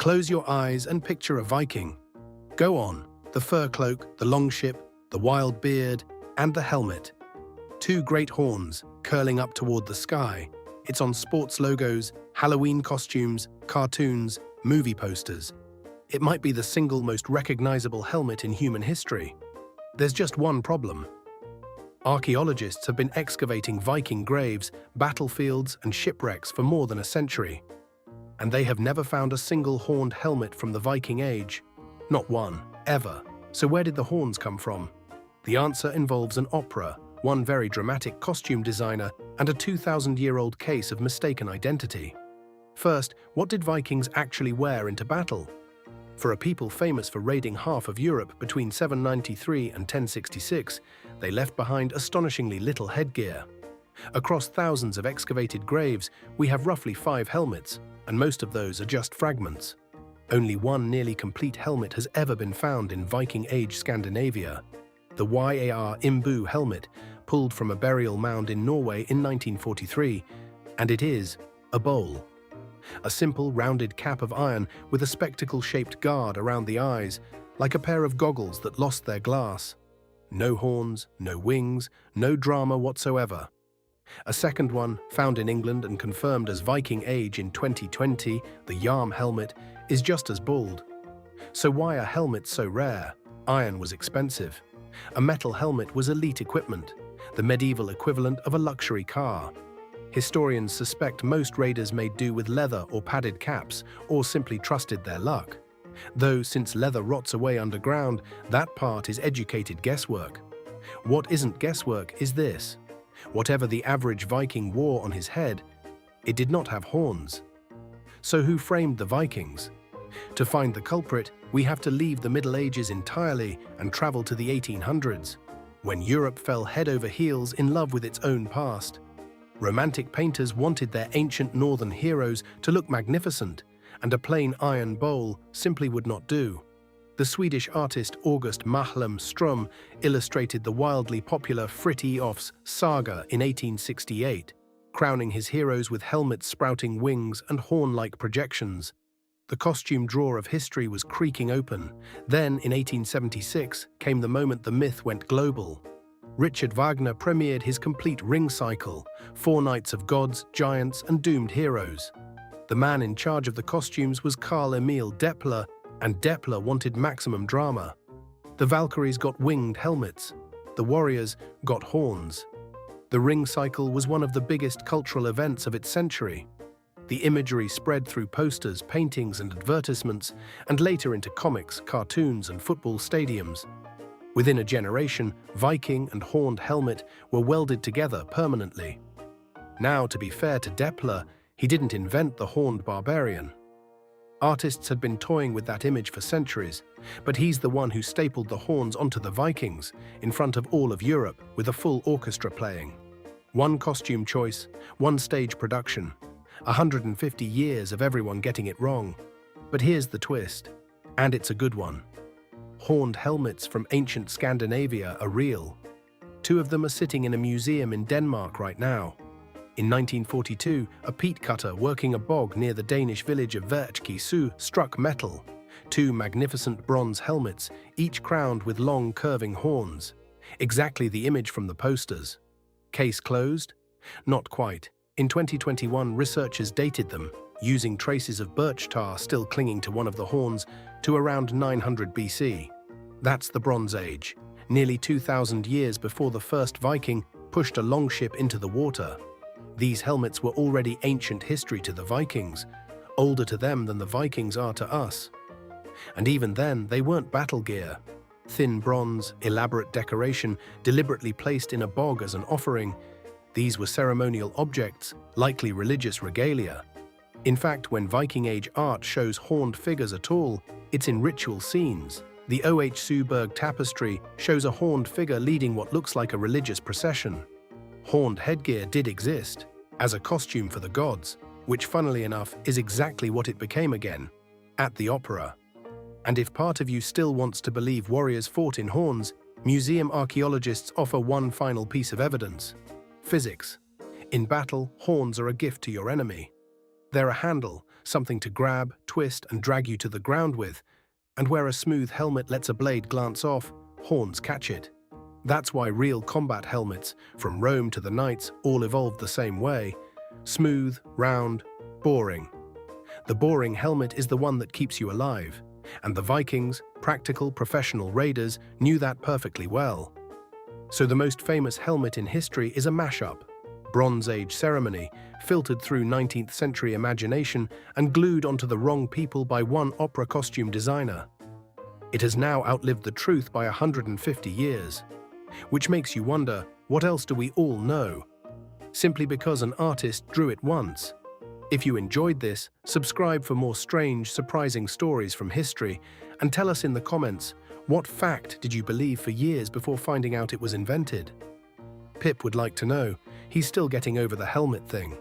Close your eyes and picture a Viking. Go on, the fur cloak, the long ship, the wild beard, and the helmet. Two great horns curling up toward the sky. It's on sports logos, Halloween costumes, cartoons, movie posters. It might be the single most recognizable helmet in human history. There's just one problem. Archaeologists have been excavating Viking graves, battlefields, and shipwrecks for more than a century. And they have never found a single horned helmet from the Viking Age. Not one, ever. So where did the horns come from? The answer involves an opera, one very dramatic costume designer, and a 2,000-year-old case of mistaken identity. First, what did Vikings actually wear into battle? For a people famous for raiding half of Europe between 793 and 1066, they left behind astonishingly little headgear. Across thousands of excavated graves, we have roughly 5 helmets, and most of those are just fragments. Only one nearly complete helmet has ever been found in Viking Age Scandinavia. The Yar Imbu helmet, pulled from a burial mound in Norway in 1943, and it is a bowl. A simple rounded cap of iron with a spectacle-shaped guard around the eyes, like a pair of goggles that lost their glass. No horns, no wings, no drama whatsoever. A second one, found in England and confirmed as Viking Age in 2020, the Yarm helmet, is just as bald. So why are helmets so rare? Iron was expensive. A metal helmet was elite equipment, the medieval equivalent of a luxury car. Historians suspect most raiders made do with leather or padded caps, or simply trusted their luck. Though, since leather rots away underground, that part is educated guesswork. What isn't guesswork is this. Whatever the average Viking wore on his head, it did not have horns. So who framed the Vikings? To find the culprit, we have to leave the Middle Ages entirely and travel to the 1800s, when Europe fell head over heels in love with its own past. Romantic painters wanted their ancient northern heroes to look magnificent, and a plain iron bowl simply would not do. The Swedish artist August Mahlem Strum illustrated the wildly popular Frithiof's saga in 1868, crowning his heroes with helmets sprouting wings and horn-like projections. The costume drawer of history was creaking open. Then, in 1876, came the moment the myth went global. Richard Wagner premiered his complete ring cycle, 4 nights of gods, giants, and doomed heroes. The man in charge of the costumes was Carl Emil Deppler, and Deppler wanted maximum drama. The Valkyries got winged helmets. The warriors got horns. The ring cycle was one of the biggest cultural events of its century. The imagery spread through posters, paintings, and advertisements, and later into comics, cartoons, and football stadiums. Within a generation, Viking and horned helmet were welded together permanently. Now, to be fair to Deppler, he didn't invent the horned barbarian. Artists had been toying with that image for centuries, but he's the one who stapled the horns onto the Vikings in front of all of Europe with a full orchestra playing. One costume choice, one stage production, 150 years of everyone getting it wrong. But here's the twist, and it's a good one. Horned helmets from ancient Scandinavia are real. 2 of them are sitting in a museum in Denmark right now. In 1942, a peat cutter working a bog near the Danish village of Værtskisø struck metal. 2 magnificent bronze helmets, each crowned with long curving horns. Exactly the image from the posters. Case closed? Not quite. In 2021, researchers dated them, using traces of birch tar still clinging to one of the horns, to around 900 BC. That's the Bronze Age, nearly 2,000 years before the first Viking pushed a longship into the water. These helmets were already ancient history to the Vikings, older to them than the Vikings are to us. And even then, they weren't battle gear. Thin bronze, elaborate decoration, deliberately placed in a bog as an offering. These were ceremonial objects, likely religious regalia. In fact, when Viking Age art shows horned figures at all, it's in ritual scenes. The O.H. Suberg tapestry shows a horned figure leading what looks like a religious procession. Horned headgear did exist, as a costume for the gods, which funnily enough is exactly what it became again, at the opera. And if part of you still wants to believe warriors fought in horns, museum archaeologists offer one final piece of evidence. Physics. In battle, horns are a gift to your enemy. They're a handle, something to grab, twist, and drag you to the ground with. And where a smooth helmet lets a blade glance off, horns catch it. That's why real combat helmets, from Rome to the knights, all evolved the same way. Smooth, round, boring. The boring helmet is the one that keeps you alive. And the Vikings, practical, professional raiders, knew that perfectly well. So the most famous helmet in history is a mashup. Bronze Age ceremony, filtered through 19th century imagination and glued onto the wrong people by one opera costume designer. It has now outlived the truth by 150 years. Which makes you wonder, what else do we all know? Simply because an artist drew it once. If you enjoyed this, subscribe for more strange, surprising stories from history, and tell us in the comments, what fact did you believe for years before finding out it was invented? Pip would like to know. He's still getting over the helmet thing.